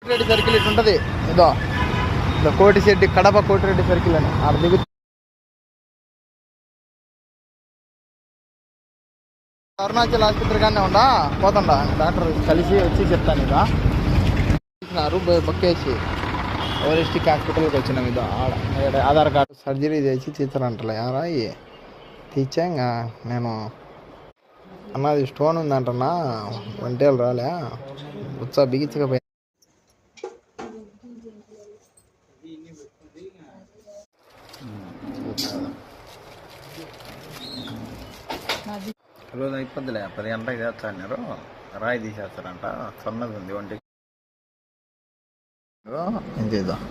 Koti Reddy circle ఇటు ఉంటుంది. ఇదో కోటిశెట్టి కడప కోటిరెడ్డి సర్కిల్ అని ఆడ దిగు. అరుణాచల్ ఆసుపత్రి కానీ ఉండా పోతుండా డాక్టర్ కలిసి వచ్చి చెప్తాను. ఇక ఇచ్చినారు బొక్కేసి ఎవరిస్టిక్ హాస్పిటల్కి వచ్చినాం. ఇదో ఆడ ఆధార్ కార్డు సర్జరీ చేసి తీస్తారంటలే యారా తీచ్చా. ఇంకా నేను అన్నది స్టోన్ ఉందంటన్నా వంటేలు రాలే ఉత్సా బిగించకపోయి రోజు అయిపోద్దిలే 10 గంటలకు చేస్తాన్నారు. రాయి తీసేస్తారంట. సన్నది ఉంది ఒంటికి. ఏం చేద్దాం.